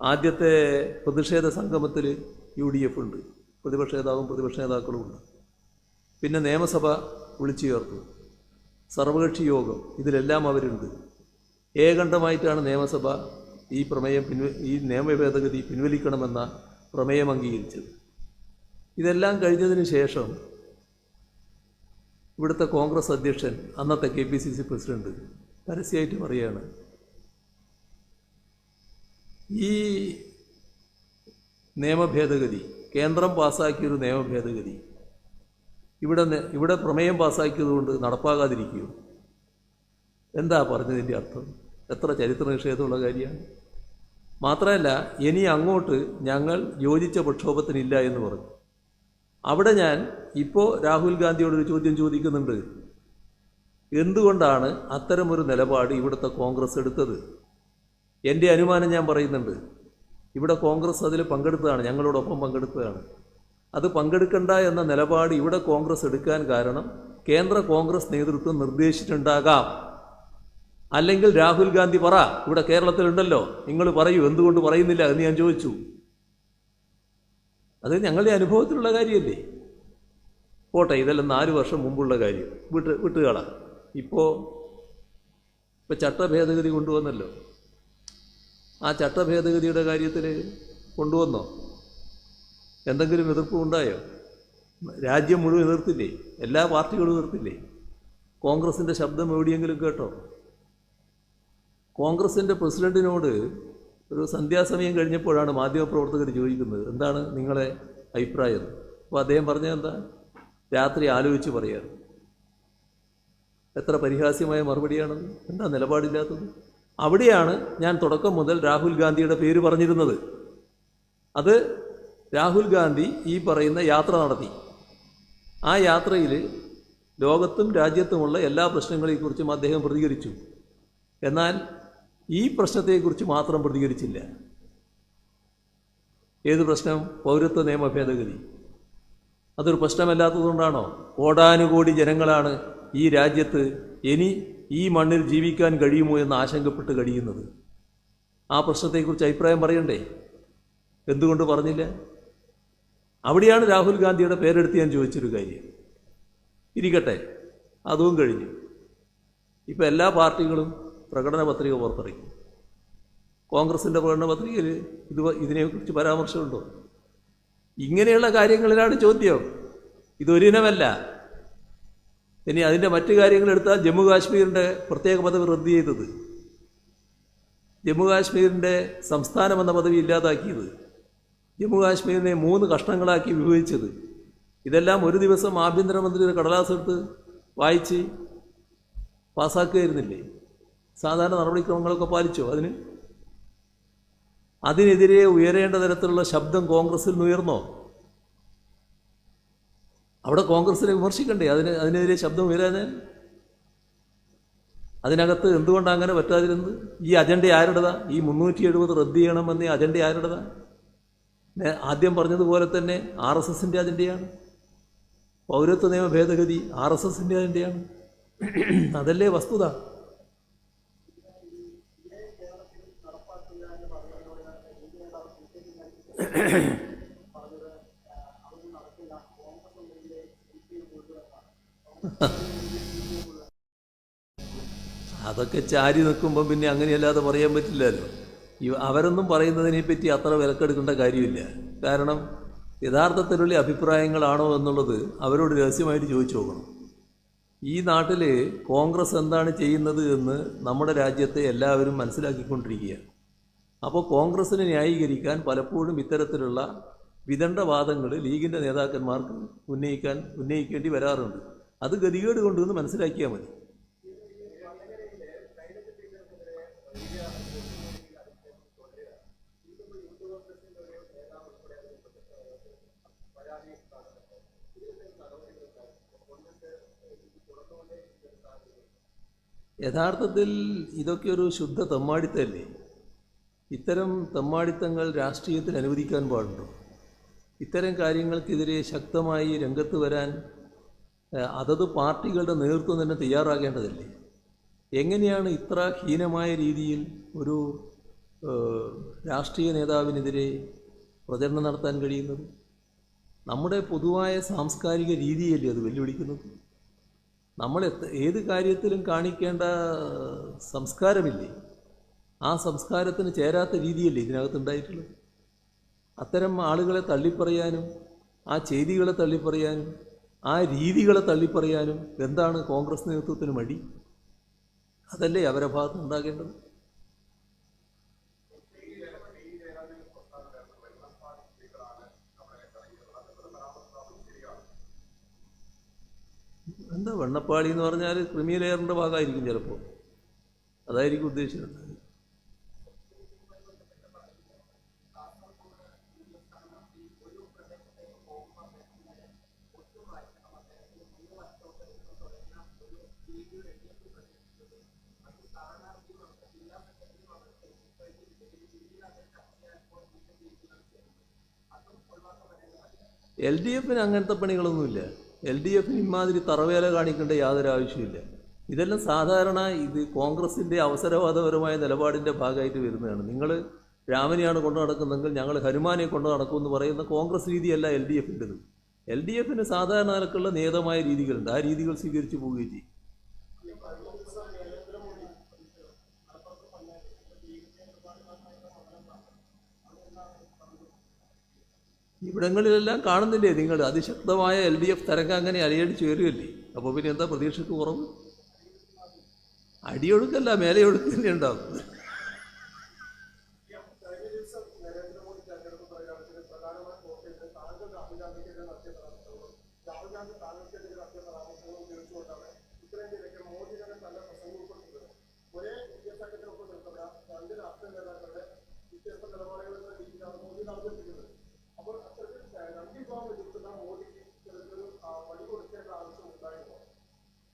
ആദ്യത്തെ പ്രതിഷേധ സംഗമത്തിൽ UDF ഉണ്ട്, പ്രതിപക്ഷ നേതാവും പ്രതിപക്ഷ നേതാക്കളും ഉണ്ട്. പിന്നെ നിയമസഭ വിളിച്ചു ചേർത്തു, സർവകക്ഷി യോഗം, ഇതിലെല്ലാം അവരുണ്ട്. ഏകണ്ഠമായിട്ടാണ് നിയമസഭ ഈ നിയമ ഭേദഗതി പിൻവലിക്കണമെന്ന പ്രമേയം അംഗീകരിച്ചത്. ഇതെല്ലാം കഴിഞ്ഞതിന് ശേഷം ഇവിടുത്തെ കോൺഗ്രസ് അധ്യക്ഷൻ, അന്നത്തെ KPCC പ്രസിഡന്റ്, പരസ്യമായിട്ട് പറയുകയാണ്, ഈ നിയമ ഭേദഗതി കേന്ദ്രം പാസ്സാക്കിയൊരു നിയമ ഭേദഗതി ഇവിടെ പ്രമേയം പാസ്സാക്കിയതുകൊണ്ട് നടപ്പാകാതിരിക്കുമോ? എന്താ പറഞ്ഞതിൻ്റെ അർത്ഥം? എത്ര ചരിത്ര നിഷേധമുള്ള കാര്യമാണ്. മാത്രമല്ല, ഇനി അങ്ങോട്ട് ഞങ്ങൾ യോജിച്ച പ്രക്ഷോഭത്തിനില്ല എന്ന് പറഞ്ഞു. അവിടെ ഞാൻ ഇപ്പോൾ രാഹുൽ ഗാന്ധിയോടൊരു ചോദ്യം ചോദിക്കുന്നുണ്ട്, എന്തുകൊണ്ടാണ് അത്തരമൊരു നിലപാട് ഇവിടുത്തെ കോൺഗ്രസ് എടുത്തത്? എൻ്റെ അനുമാനം ഞാൻ പറയുന്നുണ്ട്, ഇവിടെ കോൺഗ്രസ് അതിൽ പങ്കെടുത്തതാണ്, ഞങ്ങളോടൊപ്പം പങ്കെടുത്തതാണ്. അത് പങ്കെടുക്കണ്ട എന്ന നിലപാട് ഇവിടെ കോൺഗ്രസ് എടുക്കാൻ കാരണം കേന്ദ്ര കോൺഗ്രസ് നേതൃത്വം നിർദ്ദേശിച്ചിട്ടുണ്ടാകാം. അല്ലെങ്കിൽ രാഹുൽ ഗാന്ധി പറ, ഇവിടെ കേരളത്തിലുണ്ടല്ലോ, നിങ്ങൾ പറയൂ, എന്തുകൊണ്ട് പറയുന്നില്ല എന്ന് ഞാൻ ചോദിച്ചു. അത് ഞങ്ങളുടെ അനുഭവത്തിലുള്ള കാര്യമല്ലേ. പോട്ടെ, ഇതെല്ലാം 4 വർഷം മുമ്പുള്ള കാര്യം, വിട്ടുകളാം. ഇപ്പോൾ ചട്ടഭേദഗതി കൊണ്ടുവന്നല്ലോ. ആ ചട്ടഭേദഗതിയുടെ കാര്യത്തിൽ കൊണ്ടുവന്നോ? എന്തെങ്കിലും എതിർപ്പ് ഉണ്ടായോ? രാജ്യം മുഴുവൻ എതിർത്തില്ലേ? എല്ലാ പാർട്ടികളും എതിർത്തില്ലേ? കോൺഗ്രസിൻ്റെ ശബ്ദം എവിടെയെങ്കിലും കേട്ടോ? കോൺഗ്രസിൻ്റെ പ്രസിഡന്റിനോട് ഒരു സന്ധ്യാസമയം കഴിഞ്ഞപ്പോഴാണ് മാധ്യമപ്രവർത്തകർ ചോദിക്കുന്നത്, എന്താണ് നിങ്ങളെ അഭിപ്രായം? അപ്പോൾ അദ്ദേഹം പറഞ്ഞത് എന്താ? രാത്രി ആലോചിച്ച് പറയാറ്. എത്ര പരിഹാസ്യമായ മറുപടിയാണത്! എന്താ നിലപാടില്ലാത്തത്? അവിടെയാണ് ഞാൻ തുടക്കം മുതൽ രാഹുൽ ഗാന്ധിയുടെ പേര് പറഞ്ഞിരുന്നത്. അത് രാഹുൽ ഗാന്ധി ഈ പറയുന്ന യാത്ര നടത്തി. ആ യാത്രയിൽ ലോകത്തും രാജ്യത്തുമുള്ള എല്ലാ പ്രശ്നങ്ങളെക്കുറിച്ചും അദ്ദേഹം പ്രതികരിച്ചു. എന്നാൽ ഈ പ്രശ്നത്തെക്കുറിച്ച് മാത്രം പ്രതികരിച്ചില്ല. ഏത് പ്രശ്നം? പൗരത്വ നിയമ ഭേദഗതി. അതൊരു പ്രശ്നമല്ലാത്തതുകൊണ്ടാണോ കോടാനുകോടി ജനങ്ങളാണ് ഈ രാജ്യത്ത് ഇനി ഈ മണ്ണിൽ ജീവിക്കാൻ കഴിയുമോ എന്ന് ആശങ്കപ്പെട്ട് കഴിയുന്നത്? ആ പ്രശ്നത്തെക്കുറിച്ച് അഭിപ്രായം പറയണ്ടേ? എന്തുകൊണ്ട് പറഞ്ഞില്ല? അവിടെയാണ് രാഹുൽ ഗാന്ധിയുടെ പേരെടുത്ത് ഞാൻ ചോദിച്ചൊരു കാര്യം. ഇരിക്കട്ടെ, അതും കഴിഞ്ഞു. ഇപ്പോൾ എല്ലാ പാർട്ടികളും പ്രകടന പത്രിക പുറത്തിറക്കി. കോൺഗ്രസിൻ്റെ പ്രകടന പത്രികയിൽ ഇതിനെക്കുറിച്ച് പരാമർശമുണ്ടോ? ഇങ്ങനെയുള്ള കാര്യങ്ങളിലാണ് ചോദ്യം. ഇതൊരിനമല്ല. ഇനി അതിൻ്റെ മറ്റു കാര്യങ്ങളെടുത്താൽ ജമ്മു കാശ്മീരിൻ്റെ പ്രത്യേക പദവി റദ്ദ് ചെയ്തത്, ജമ്മു കാശ്മീരിൻ്റെ സംസ്ഥാനമെന്ന പദവി ഇല്ലാതാക്കിയത്, ജമ്മു കാശ്മീരിനെ 3 കഷ്ണങ്ങളാക്കി വിഭജിച്ചത്, ഇതെല്ലാം ഒരു ദിവസം ആഭ്യന്തരമന്ത്രിയുടെ കടലാസ് എടുത്ത് വായിച്ച് പാസ്സാക്കുകയായിരുന്നില്ലേ? സാധാരണ നടപടിക്രമങ്ങളൊക്കെ പാലിച്ചോ? അതിനെതിരെ ഉയരേണ്ട തരത്തിലുള്ള ശബ്ദം കോൺഗ്രസിൽ നിന്ന് ഉയർന്നോ? അവിടെ കോൺഗ്രസിനെ വിമർശിക്കണ്ടേ? അതിനെതിരെ ശബ്ദം ഉയരാൻ അതിനകത്ത് എന്തുകൊണ്ടാണ് അങ്ങനെ പറ്റാതിരുന്നത്? ഈ അജണ്ട ആരുടേതാ? ഈ 370 റദ്ദ് ചെയ്യണമെന്ന അജണ്ട ആരുടേതാ? ആദ്യം പറഞ്ഞതുപോലെ തന്നെ RSSൻ്റെ അജണ്ടയാണ്. പൗരത്വ നിയമ ഭേദഗതി RSSൻ്റെ അജണ്ടയാണ്. അതല്ലേ വസ്തുത. അതൊക്കെ ചാരി നിൽക്കുമ്പം പിന്നെ അങ്ങനെയല്ലാതെ പറയാൻ പറ്റില്ലല്ലോ. അവരൊന്നും പറയുന്നതിനെപ്പറ്റി അത്ര വിലക്കെടുക്കേണ്ട കാര്യമില്ല. കാരണം യഥാർത്ഥത്തിലുള്ള അഭിപ്രായങ്ങളാണോ എന്നുള്ളത് അവരോട് രഹസ്യമായിട്ട് ചോദിച്ചു നോക്കണം. ഈ നാട്ടിൽ കോൺഗ്രസ് എന്താണ് ചെയ്യുന്നത് എന്ന് നമ്മുടെ രാജ്യത്തെ എല്ലാവരും മനസ്സിലാക്കിക്കൊണ്ടിരിക്കുകയാണ്. അപ്പോൾ കോൺഗ്രസിനെ ന്യായീകരിക്കാൻ പലപ്പോഴും ഇത്തരത്തിലുള്ള വിദണ്ഡവാദങ്ങൾ ലീഗിൻ്റെ നേതാക്കന്മാർക്ക് ഉന്നയിക്കേണ്ടി വരാറുണ്ട്. അത് ഗതികേട് കൊണ്ടുവന്ന് മനസ്സിലാക്കിയാൽ മതി. യഥാർത്ഥത്തിൽ ഇതൊക്കെ ഒരു ശുദ്ധ തെമ്മാടിത്തല്ലേ? ഇത്തരം തെമ്മാടിത്തങ്ങൾ രാഷ്ട്രീയത്തിൽ അനുവദിക്കാൻ പാടുണ്ടോ? ഇത്തരം കാര്യങ്ങൾക്കെതിരെ ശക്തമായി രംഗത്ത് വരാൻ അതത് പാർട്ടികളുടെ നേതൃത്വം തന്നെ തയ്യാറാകേണ്ടതല്ലേ? എങ്ങനെയാണ് ഇത്ര ഹീനമായ രീതിയിൽ ഒരു രാഷ്ട്രീയ നേതാവിനെതിരെ പ്രചരണം നടത്താൻ കഴിയുന്നത്? നമ്മുടെ പൊതുവായ സാംസ്കാരിക രീതിയല്ലേ അത് വെല്ലുവിളിക്കുന്നത്? നമ്മൾ ഏത് കാര്യത്തിലും കാണിക്കേണ്ട സംസ്കാരമില്ലേ? ആ സംസ്കാരത്തിന് ചേരാത്ത രീതിയല്ലേ ഇതിനകത്തുണ്ടായിട്ടുള്ളത്? അത്തരം ആളുകളെ തള്ളിപ്പറയാനും ആ ചെയ്തികളെ തള്ളിപ്പറയാനും ആ രീതികളെ തള്ളിപ്പറയാനും എന്താണ് കോൺഗ്രസ് നേതൃത്വത്തിന് മടി? അതല്ലേ അവരുടെ ഭാഗത്ത് ഉണ്ടാകേണ്ടത്? എന്താ വെണ്ണപ്പാളി എന്ന് പറഞ്ഞാൽ ക്രിമി ലെയറിൻ്റെ ഭാഗമായിരിക്കും ചിലപ്പോൾ. അതായിരിക്കും ഉദ്ദേശിച്ചത്. LDFന് അങ്ങനത്തെ പണികളൊന്നുമില്ല. LDFന് ഇമാതിരി തറവേല കാണിക്കേണ്ട യാതൊരു ആവശ്യമില്ല. ഇതെല്ലാം സാധാരണ ഇത് കോൺഗ്രസിൻ്റെ അവസരവാദപരമായ നിലപാടിൻ്റെ ഭാഗമായിട്ട് വരുന്നതാണ്. നിങ്ങൾ രാമനെയാണ് കൊണ്ടു നടക്കുന്നതെങ്കിൽ ഞങ്ങൾ ഹനുമാനെ കൊണ്ടു നടക്കുമെന്ന് പറയുന്ന കോൺഗ്രസ് രീതിയല്ല LDFൻ്റെത്. LDFന് സാധാരണ നിലക്കുള്ള നിയതമായ രീതികളുണ്ട്. ആ രീതികൾ സ്വീകരിച്ചു പോവുകയും ചെയ്യും. ഇവിടങ്ങളിലെല്ലാം കാണുന്നില്ലേ നിങ്ങൾ? അതിശക്തമായ LDF തരംഗം അങ്ങനെ അലയടിച്ച് വരികയല്ലേ? അപ്പോൾ പിന്നെ എന്താ പ്രതീക്ഷയ്ക്ക് കുറവ്? അടിയൊഴുക്കല്ല, മേലെയൊഴുക്ക് തന്നെ ഉണ്ടാവും.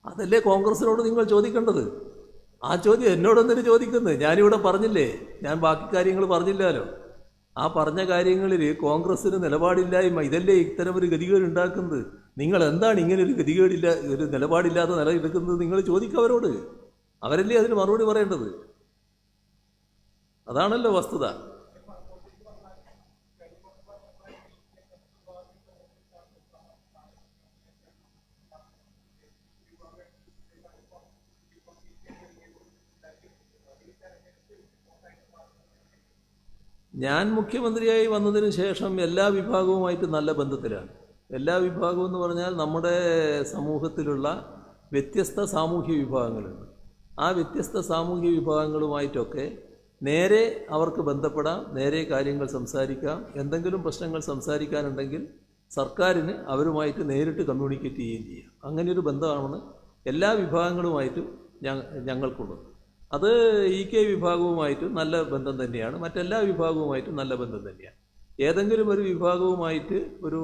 അതല്ലേ കോൺഗ്രസിനോട് നിങ്ങൾ ചോദിക്കേണ്ടത്. ആ ചോദ്യം എന്നോടൊന്നിന് ചോദിക്കുന്നത്. ഞാനിവിടെ പറഞ്ഞില്ലേ, ഞാൻ ബാക്കി കാര്യങ്ങൾ പറഞ്ഞില്ലല്ലോ. ആ പറഞ്ഞ കാര്യങ്ങളിൽ കോൺഗ്രസ്സിന് നിലപാടില്ലായ്മ, ഇതല്ലേ ഇത്തരം ഒരു ഗതികേട് ഉണ്ടാക്കുന്നത്. നിങ്ങൾ എന്താണ് ഇങ്ങനെ ഒരു ഗതികേടില്ല, ഒരു നിലപാടില്ലാതെ നിലയെടുക്കുന്നത്? നിങ്ങൾ ചോദിക്കുക അവരോട്. അവരല്ലേ അതിന് മറുപടി പറയേണ്ടത്. അതാണല്ലോ വസ്തുത. ഞാൻ മുഖ്യമന്ത്രിയായി വന്നതിന് ശേഷം എല്ലാ വിഭാഗവുമായിട്ട് നല്ല ബന്ധത്തിലാണ്. എല്ലാ വിഭാഗവും എന്ന് പറഞ്ഞാൽ നമ്മുടെ സമൂഹത്തിലുള്ള വ്യത്യസ്ത സാമൂഹ്യ വിഭാഗങ്ങളുണ്ട്. ആ വ്യത്യസ്ത സാമൂഹ്യ വിഭാഗങ്ങളുമായിട്ടൊക്കെ നേരെ അവർക്ക് ബന്ധപ്പെടാം, നേരെ കാര്യങ്ങൾ സംസാരിക്കാം. എന്തെങ്കിലും പ്രശ്നങ്ങൾ സംസാരിക്കാനുണ്ടെങ്കിൽ സർക്കാരിന് അവരുമായിട്ട് നേരിട്ട് കമ്മ്യൂണിക്കേറ്റ് ചെയ്യുകയും ചെയ്യാം. അങ്ങനെയൊരു ബന്ധമാണ് എല്ലാ വിഭാഗങ്ങളുമായിട്ടും ഞങ്ങൾക്കുള്ളത്. അത് EK വിഭാഗവുമായിട്ടും നല്ല ബന്ധം തന്നെയാണ്, മറ്റെല്ലാ വിഭാഗവുമായിട്ടും നല്ല ബന്ധം തന്നെയാണ്. ഏതെങ്കിലും ഒരു വിഭാഗവുമായിട്ട് ഒരു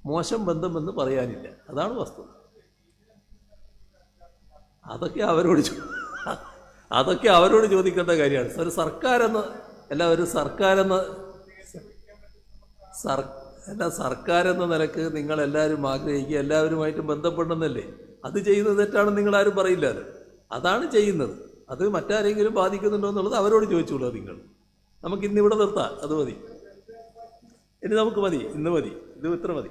മോശം ബന്ധമെന്ന് പറയാനില്ല. അതാണ് വസ്തുത. അതൊക്കെ അവരോട് ചോദിക്കേണ്ട കാര്യമാണ്. ഒരു സർക്കാരെന്ന നിലക്ക് നിങ്ങളെല്ലാവരും ആഗ്രഹിക്കുക എല്ലാവരുമായിട്ടും ബന്ധപ്പെടണമെന്നല്ലേ. അത് ചെയ്യുന്നത് തെറ്റാണെന്ന് നിങ്ങളാരും പറയില്ലല്ലോ. അതാണ് ചെയ്യുന്നത്. അത് മറ്റാരെങ്കിലും ബാധിക്കുന്നുണ്ടോ എന്നുള്ളത് അവരോട് ചോദിച്ചോളൂ നിങ്ങൾ. നമുക്ക് ഇന്നിവിടെ നിർത്താം, അത് മതി. ഇനി നമുക്ക് മതി, ഇന്ന് മതി, ഇത് ഇത്ര മതി.